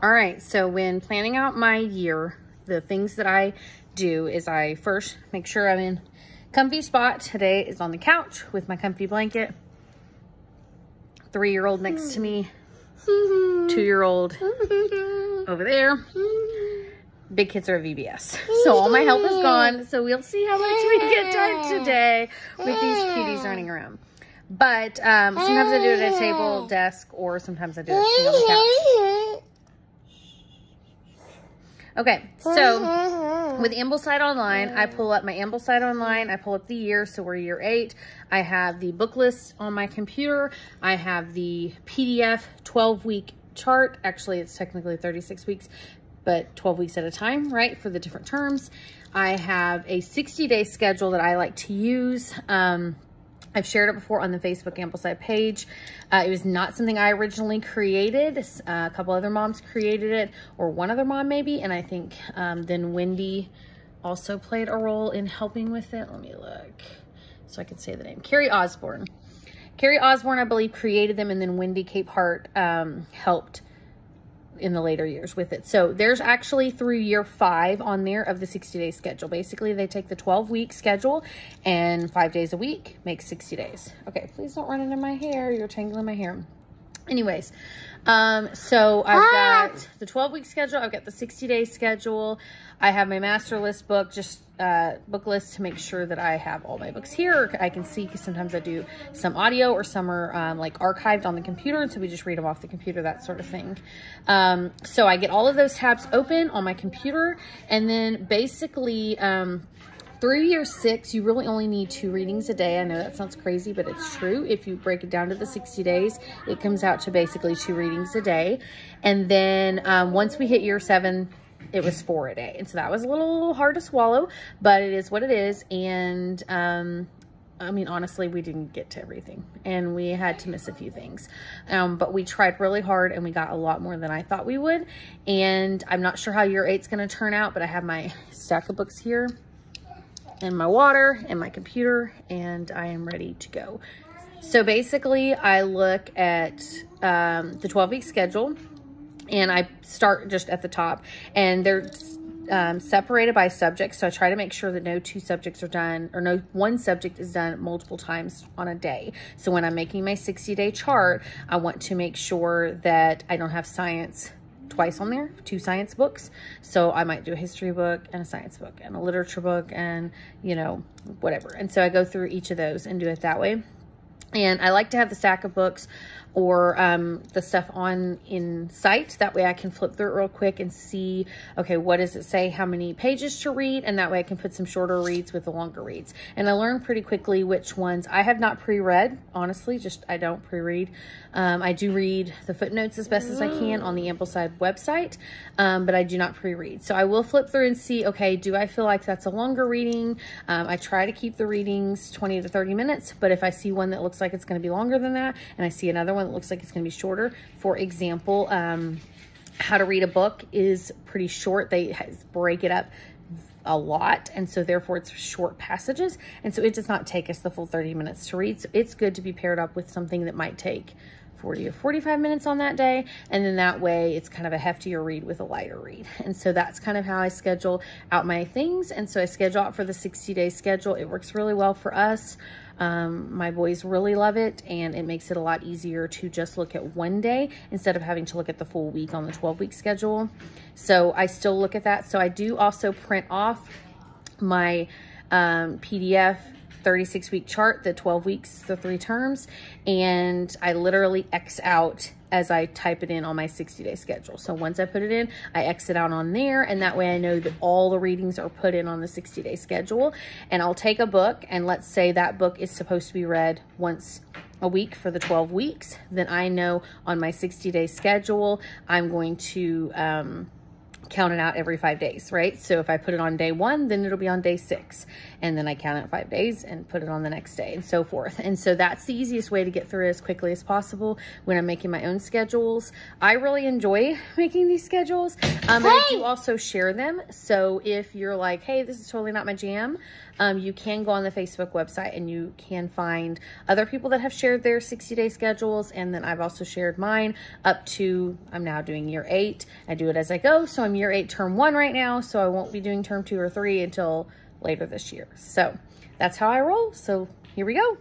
All right, so when planning out my year, the things that I do is I first make sure I'm in comfy spot. Today is on the couch with my comfy blanket. 3-year-old next to me, 2-year-old over there. Big kids are at VBS. So all my help is gone. So we'll see how much we get done today with these cuties running around. But sometimes I do it at a table, desk, or sometimes I do it on the couch. Okay, so with Ambleside Online, I pull up my Ambleside Online. I pull up the year, so we're year 8. I have the book list on my computer. I have the PDF 12-week chart. Actually, it's technically 36 weeks, but 12 weeks at a time, right, for the different terms. I have a 60-day schedule that I like to use. I've shared it before on the Facebook Ambleside page. It was not something I originally created. A couple other moms created it, or one other mom maybe, and I think then Wendy also played a role in helping with it. Let me look so I can say the name. Carrie Osborne. Carrie Osborne, I believe, created them, and then Wendy Capehart helped in the later years with it. So there's actually through year 5 on there of the 60-day schedule. Basically, they take the 12-week schedule and 5 days a week makes 60 days. Okay, please don't run into my hair. You're tangling my hair. Anyways, so I've got the 12-week schedule. I've got the 60-day schedule. I have my master list book, just book list to make sure that I have all my books here. I can see, because sometimes I do some audio or some are like archived on the computer, and so we just read them off the computer, that sort of thing. So I get all of those tabs open on my computer, and then basically through year 6, you really only need 2 readings a day. I know that sounds crazy, but it's true. If you break it down to the 60 days, it comes out to basically 2 readings a day. And then once we hit year 7, it was 4 a day. And so that was a little hard to swallow, but it is what it is. And I mean, honestly, we didn't get to everything, and we had to miss a few things. But we tried really hard, and we got a lot more than I thought we would. And I'm not sure how year 8's going to turn out, but I have my stack of books here, and my water, and my computer, and I am ready to go. So basically, I look at the 12-week schedule, and I start just at the top, and they're separated by subjects. So I try to make sure that no 2 subjects are done, or no 1 subject is done multiple times on a day. So when I'm making my 60-day chart, I want to make sure that I don't have science twice on there, 2 science books. So I might do a history book and a science book and a literature book and, you know, whatever. And so I go through each of those and do it that way. And I like to have the stack of books or the stuff on in sight. That way I can flip through it real quick and see, okay, what does it say, how many pages to read? And that way I can put some shorter reads with the longer reads. And I learned pretty quickly which ones. I have not pre-read, honestly, just I don't pre-read. I do read the footnotes as best as I can on the Ambleside website, but I do not pre-read. So I will flip through and see, okay, do I feel like that's a longer reading? I try to keep the readings 20 to 30 minutes, but if I see one that looks like it's going to be longer than that, and I see another one that looks like it's going to be shorter, for example, How to Read a Book is pretty short. They break it up a lot, and so therefore it's short passages, and so it does not take us the full 30 minutes to read. So it's good to be paired up with something that might take 40 or 45 minutes on that day, and then that way it's kind of a heftier read with a lighter read. And so that's kind of how I schedule out my things. And so I schedule out for the 60-day schedule. It works really well for us. My boys really love it, and it makes it a lot easier to just look at one day instead of having to look at the full week on the 12-week schedule. So I still look at that. So I do also print off my PDF 36-week chart, the 12 weeks, the 3 terms, and I literally X out as I type it in on my 60-day schedule. So once I put it in, I X it out on there, and that way I know that all the readings are put in on the 60-day schedule. And I'll take a book, and let's say that book is supposed to be read once a week for the 12 weeks, then I know on my 60-day schedule, I'm going to count it out every 5 days, right? So if I put it on day 1, then it'll be on day 6. And then I count it 5 days and put it on the next day and so forth. And so that's the easiest way to get through it as quickly as possible when I'm making my own schedules. I really enjoy making these schedules. I do also share them. So if you're like, hey, this is totally not my jam, you can go on the Facebook website and you can find other people that have shared their 60-day schedules. And then I've also shared mine up to, I'm now doing year 8. I do it as I go. So I'm year 8, term 1 right now. So I won't be doing term 2 or 3 until later this year. So that's how I roll. So here we go.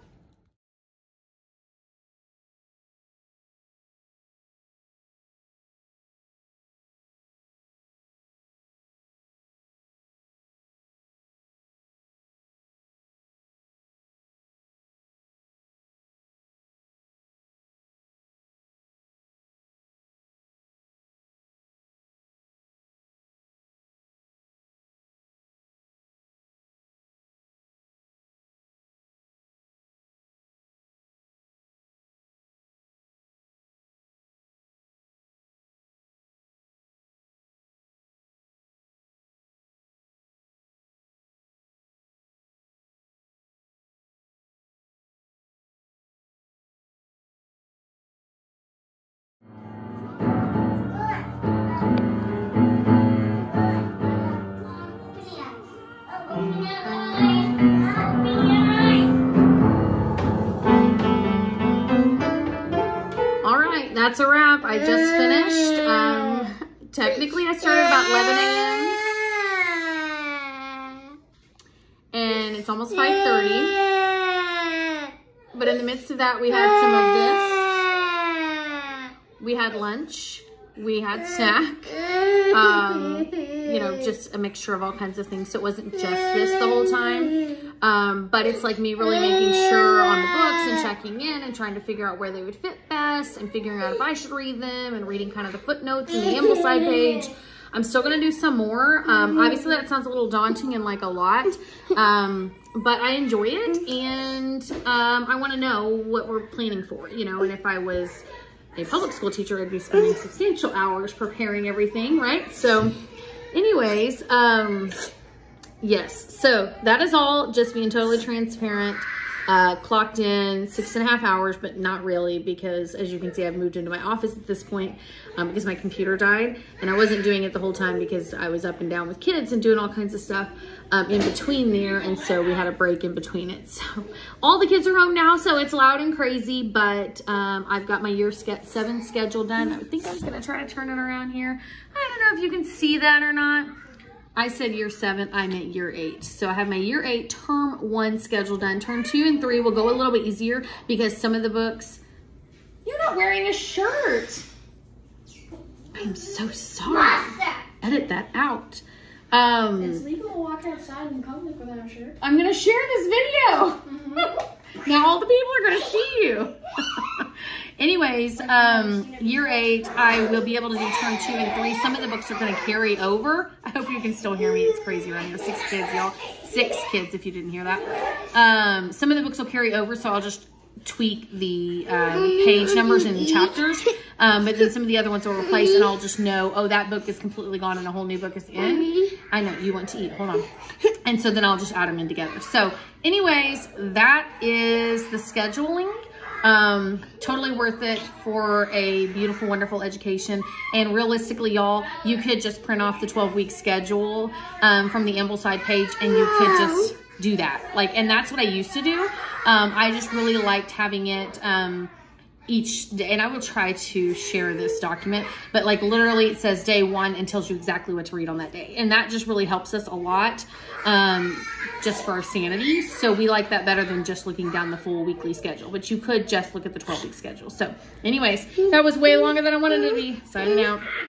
That's a wrap. I just finished. Technically, I started about 11 a.m. and it's almost 5:30. But in the midst of that, we had some of this. We had lunch. We had snack. You know, just a mixture of all kinds of things. So it wasn't just this the whole time. But it's like me really making sure on the books and checking in and trying to figure out where they would fit best and figuring out if I should read them and reading kind of the footnotes and the Ambleside page. I'm still going to do some more. Obviously that sounds a little daunting and like a lot, but I enjoy it. And I want to know what we're planning for, you know, and if I was a public school teacher, I'd be spending substantial hours preparing everything, right? So anyways, yes, so that is all, just being totally transparent. Clocked in 6.5 hours, but not really, because as you can see, I've moved into my office at this point because my computer died, and I wasn't doing it the whole time because I was up and down with kids and doing all kinds of stuff in between there, and so we had a break in between it. So all the kids are home now, so it's loud and crazy, but I've got my year 7 schedule done. I think I was gonna try to turn it around here. I don't know if you can see that or not. I said year 7, I meant year 8. So I have my year 8 term 1 schedule done. Term 2 and 3 will go a little bit easier because some of the books, you're not wearing a shirt. I'm so sorry. Edit that out. It's legal to walk outside in public without a shirt. I'm gonna share this video. Now all the people are gonna see you. Anyways, year 8, I will be able to do term 2 and 3. Some of the books are going to carry over. I hope you can still hear me. It's crazy around here. 6 kids, y'all. 6 kids, if you didn't hear that. Some of the books will carry over, so I'll just tweak the page numbers and chapters. But then some of the other ones will replace, and I'll just know, oh, that book is completely gone and a whole new book is in. I know, you want to eat. Hold on. And so then I'll just add them in together. So anyways, that is the scheduling. Totally worth it for a beautiful, wonderful education. And realistically, y'all, you could just print off the 12-week schedule from the Ambleside page, and you could just do that. Like, and that's what I used to do. I just really liked having it each day, and I will try to share this document, but like literally it says day 1 and tells you exactly what to read on that day, and that just really helps us a lot, just for our sanity. So we like that better than just looking down the full weekly schedule, but you could just look at the 12-week schedule. So anyways, that was way longer than I wanted it to be. Signing out.